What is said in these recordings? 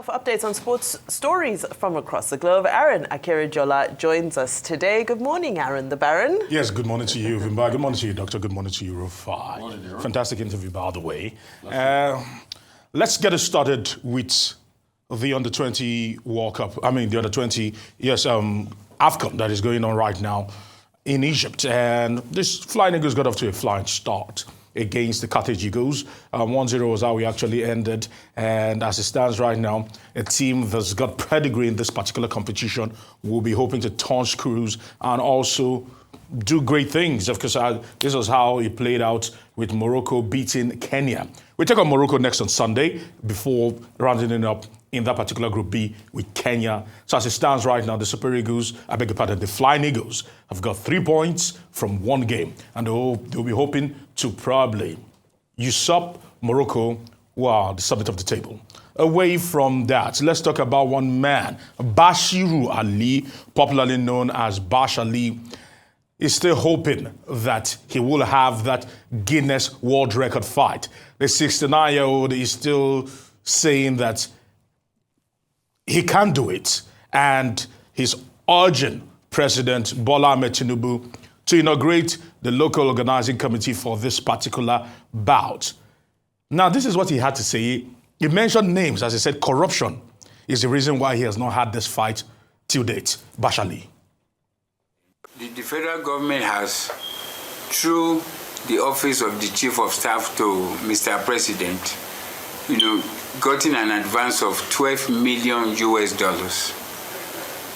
For updates on sports stories from across the globe, Aaron Akere-Jola joins us today. Good morning, Aaron the Baron. Yes, good morning to you, Vimba. Good morning to you, Doctor. Good morning to you, Rufai. Fantastic interview, by the way. Let's get it started with the Under-20 World Cup. I mean, the Under-20, AFCON that is going on right now in Egypt. And this Flying Eagles got off to a flying start against the Carthage Eagles. 1-0 was how we actually ended. And as it stands right now, a team that's got pedigree in this particular competition will be hoping to turn screws and also do great things. Of course, this was how it played out with Morocco beating Kenya. We take on Morocco next on Sunday before rounding it up in that particular Group B with Kenya. So as it stands right now, the Super Eagles, the Flying Eagles have got 3 points from one game. And they'll be hoping to probably usurp Morocco, who are the summit of the table. Away from that, let's talk about one man, Bashiru Ali, popularly known as Bash Ali, is still hoping that he will have that Guinness World Record fight. The 69-year-old is still saying that he can do it, and he's urging President Bola Ahmed Tinubu to inaugurate the local organizing committee for this particular bout. Now, this is what he had to say. He mentioned names, as he said, corruption is the reason why he has not had this fight till date. Bash Ali. The federal government has, through the office of the Chief of Staff to Mr. President, gotten an advance of $12 million.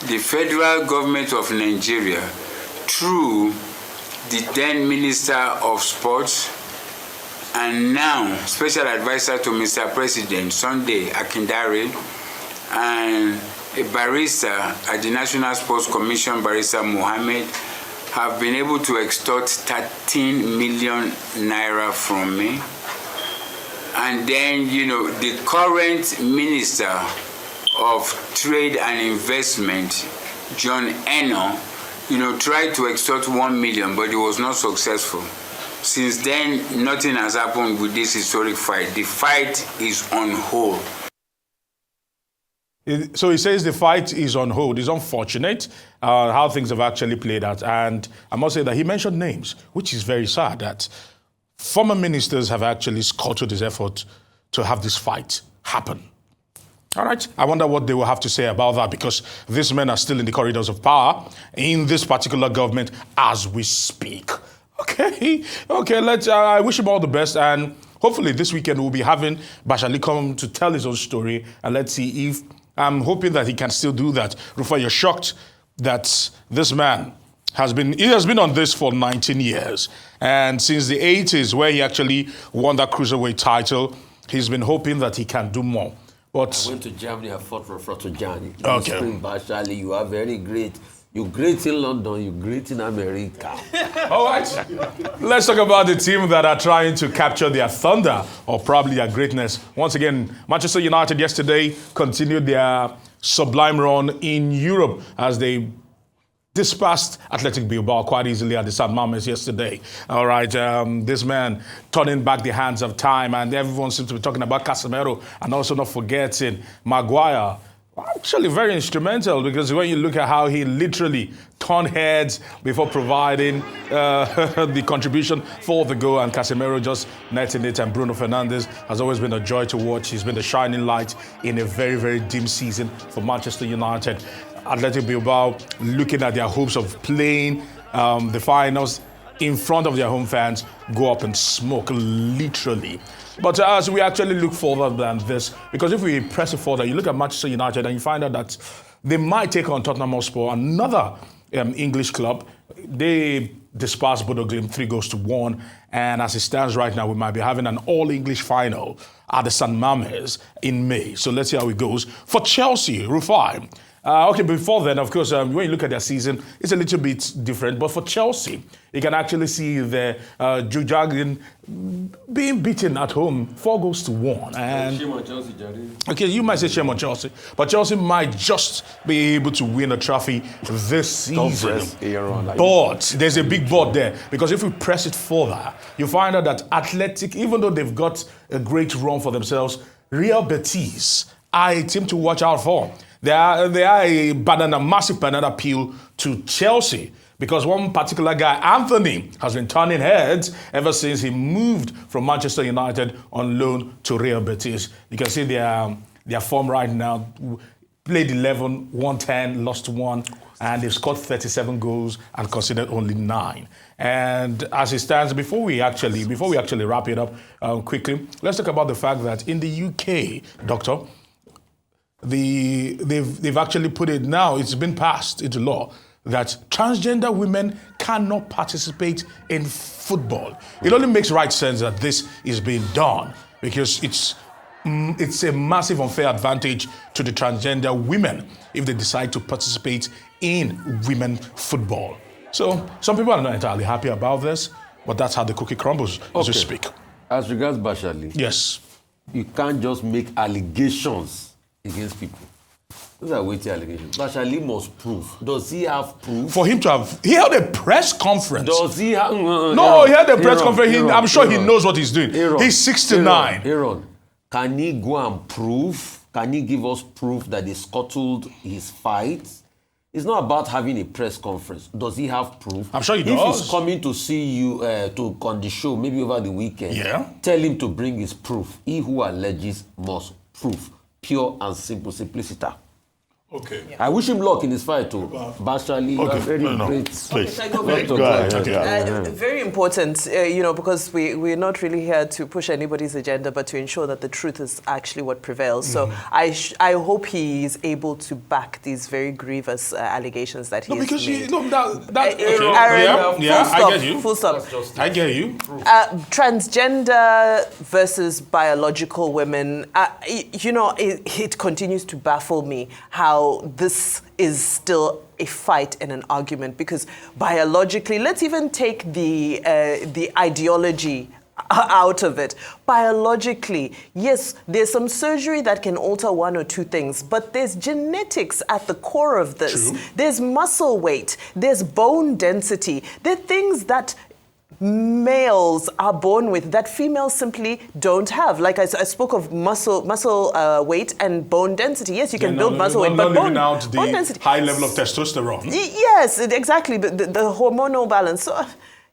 The federal government of Nigeria, through the then Minister of Sports and now Special Advisor to Mr. President, Sunday Akindare, and a barrister at the National Sports Commission, Barrister Mohammed, have been able to extort 13 million naira from me. And then, the current Minister of Trade and Investment, John Eno, tried to extort 1 million, but it was not successful. Since then, nothing has happened with this historic fight. The fight is on hold. So he says the fight is on hold. It's unfortunate how things have actually played out. And I must say that he mentioned names, which is very sad that former ministers have actually scuttled his effort to have this fight happen. All right. I wonder what they will have to say about that, because these men are still in the corridors of power in this particular government as we speak. Okay. I wish him all the best. And hopefully this weekend we'll be having Bash Ali come to tell his own story. And let's see if I'm hoping that he can still do that. Rufa, you're shocked that this man has been on this for 19 years. And since the 80s, where he actually won that cruiserweight title, he's been hoping that he can do more. But I went to Germany, I fought for Frotojani. Okay. Bash Ali, you are very great. You're great in London, you're great in America. All right. Let's talk about the team that are trying to capture their thunder or probably their greatness. Once again, Manchester United yesterday continued their sublime run in Europe as they dispatched Athletic Bilbao quite easily at the San Mamés yesterday. All right, this man turning back the hands of time, and everyone seems to be talking about Casemiro and also not forgetting Maguire. Actually very instrumental, because when you look at how he literally turned heads before providing the contribution for the goal, and Casemiro just netting it, and Bruno Fernandes has always been a joy to watch. He's been the shining light in a very, very dim season for Manchester United. Athletic Bilbao looking at their hopes of playing the finals in front of their home fans go up in smoke, literally. But as we actually look further than this, because if we press it further, you look at Manchester United and you find out that they might take on Tottenham Hotspur, another English club. They dispatched Bodo Glimt 3-1. And as it stands right now, we might be having an all-English final at the San Mamés in May. So let's see how it goes. For Chelsea, Rufai. Before then, of course, when you look at their season, it's a little bit different. But for Chelsea, you can actually see the Jujagan being beaten at home 4-1. And Shame on Chelsea, Jerry. Okay, you might say shame on Chelsea, but Chelsea might just be able to win a trophy this season. But there's a big but there, because if we press it further, you find out that Athletic, even though they've got a great run for themselves, Real Betis are a team to watch out for. They are a massive banana peel to Chelsea, because one particular guy, Anthony, has been turning heads ever since he moved from Manchester United on loan to Real Betis. You can see their form right now. Played 11, won 10, lost 1, and they've scored 37 goals and conceded only 9. And as it stands, before we actually wrap it up quickly, let's talk about the fact that in the UK, Doctor, they've actually put it now, it's been passed into law, that transgender women cannot participate in football. It only makes right sense that this is being done, because it's a massive unfair advantage to the transgender women if they decide to participate in women football. So some people are not entirely happy about this, but that's how the cookie crumbles as we speak. As regards Bashali, yes, you can't just make allegations against people. Those are weighty allegations. Bashali must prove. Does he have proof? For him to have, he held a press conference. Does he have? No, he held a press conference. I'm sure he knows what he's doing. He's 69. Aaron, can he go and prove? Can he give us proof that he scuttled his fight? It's not about having a press conference. Does he have proof? I'm sure he does. If he's coming to see you on the show, maybe over the weekend, tell him to bring his proof. He who alleges must prove. Pure and simple, simplicity. Okay. Yeah. I wish him luck in his fight too. Bashali, you are very great. Please. Very important, because we're not really here to push anybody's agenda, but to ensure that the truth is actually what prevails. So I hope he is able to back these very grievous allegations that he has made. Aaron, full stop. I get you. Transgender versus biological women, it continues to baffle me how this is still a fight and an argument, because biologically, let's even take the ideology out of it. Biologically, yes, there's some surgery that can alter one or two things, but there's genetics at the core of this. True. There's muscle weight, there's bone density, there are things that males are born with that females simply don't have. Like I spoke of muscle weight and bone density. Yes, you can build muscle weight, but bone density. High level of testosterone. Yes, exactly. But the hormonal balance. So,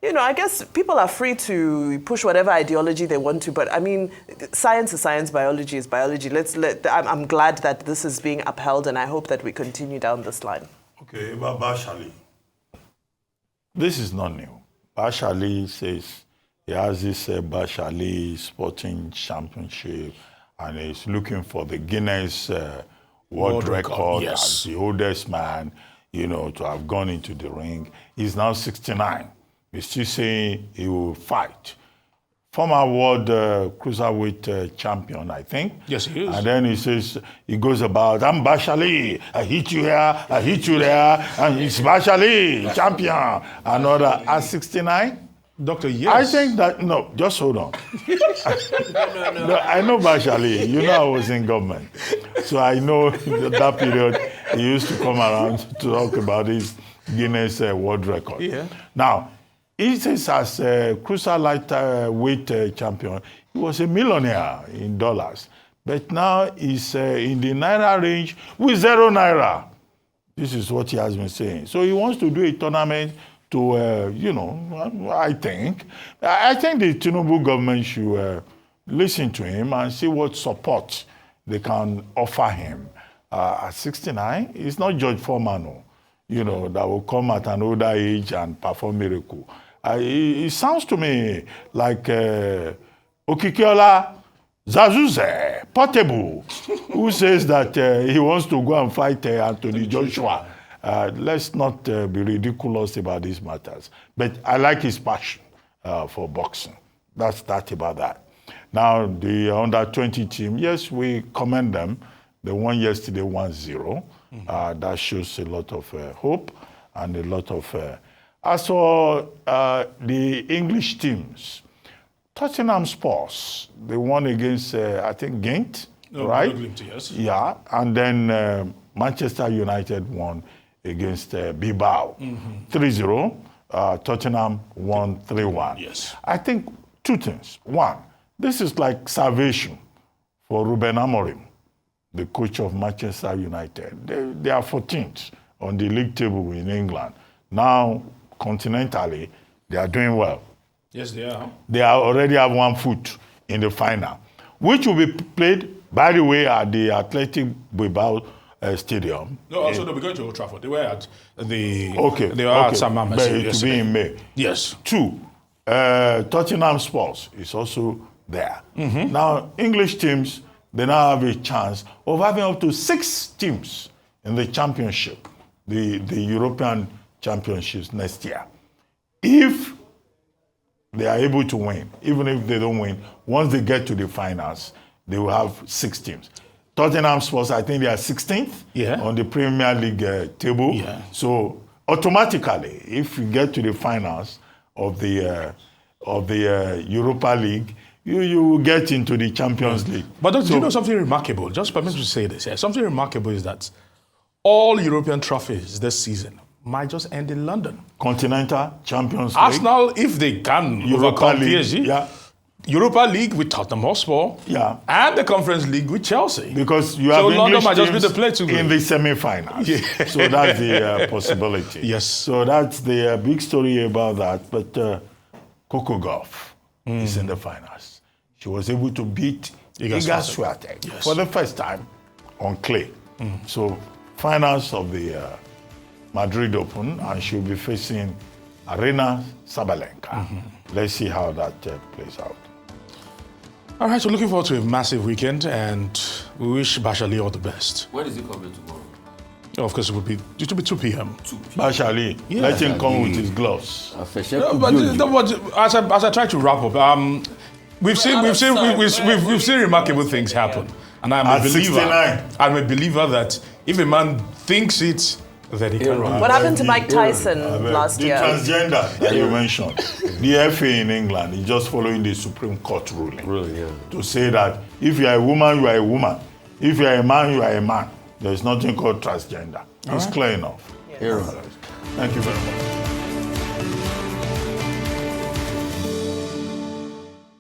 I guess people are free to push whatever ideology they want to. But I mean, science is science, biology is biology. I'm glad that this is being upheld, and I hope that we continue down this line. Okay, about Bashali. This is not new. Bashali says he has this Bashali Sporting Championship, and he's looking for the Guinness World Record as the oldest man, to have gone into the ring. He's now 69. He's still saying he will fight. Former world cruiserweight champion, I think. Yes, he is. And then he goes about, I'm Bashali, I hit you here, I hit you there, and it's Bashali, champion. Another at 69? Doctor, yes. I think that, no, just hold on. No, I know Bashali. I was in government. So I know that period he used to come around to talk about his Guinness World Record. Yeah. Now, he says as a cruiserweight weight champion, he was a millionaire in dollars. But now he's in the Naira range with 0 Naira. This is what he has been saying. So he wants to do a tournament to, I think the Tinubu government should listen to him and see what support they can offer him. At 69, he's not George Foreman, that will come at an older age and perform miracle. It sounds to me like Okikiola Zazuze, Portable, who says that he wants to go and fight Anthony Joshua. Let's not be ridiculous about these matters. But I like his passion for boxing. That's that about that. Now, the under-20 team, yes, we commend them. They won yesterday 1-0. That shows a lot of hope and a lot of... As for the English teams, Tottenham Spurs, they won against, I think, Ghent, right? Ghent, yes. Yeah, and then Manchester United won against Bilbao, 3-0. Tottenham won 3-1. Yes. I think two things. One, this is like salvation for Ruben Amorim. the coach of Manchester United. They are 14th on the league table in England. Now, continentally, they are doing well. Yes, they are. They already have 1 foot in the final, which will be played, by the way, at the Athletic Bilbao Stadium. No, also they'll be going to Old Trafford. They were at the. Okay. They were at San Mamés. But it will be in May. Yes. 2, Tottenham Sports is also there. Now, English teams, they now have a chance of having up to 6 teams in the championship, the European Championships next year. If they are able to win, even if they don't win, once they get to the finals, they will have 6 teams. Tottenham Sports, I think they are 16th on the Premier League table. Yeah. So automatically, if you get to the finals of the Europa League, you will get into the Champions League. But do you know something remarkable? Just permit me to say this. Something remarkable is that all European trophies this season might just end in London. Continental, Champions League. Arsenal, if they can overcome PSG, Europa League with Tottenham Hotspur, and the Conference League with Chelsea. Because you have English London might just teams be the place to in the semi-finals. So that's the possibility. Yes. So that's the big story about that. But Coco Gauff is in the finals. She was able to beat Iga Swiatek for the first time on clay. So finals of the Madrid Open, and she'll be facing Arena Sabalenka. Let's see how that plays out. All right, so looking forward to a massive weekend, and we wish Bashali all the best. When is he coming tomorrow? Of course, it will be 2 p.m. Bashali, let him come with his gloves. As I try to wrap up, we've seen remarkable things happen, and I'm a believer that if a man thinks it, then he can run. What happened to Mike Tyson last year? The transgender that you mentioned, the FA in England is just following the Supreme Court ruling. To say that if you are a woman, you are a woman. If you are a man, you are a man. There is nothing called transgender. It's clear enough. Yes. Thank you very much.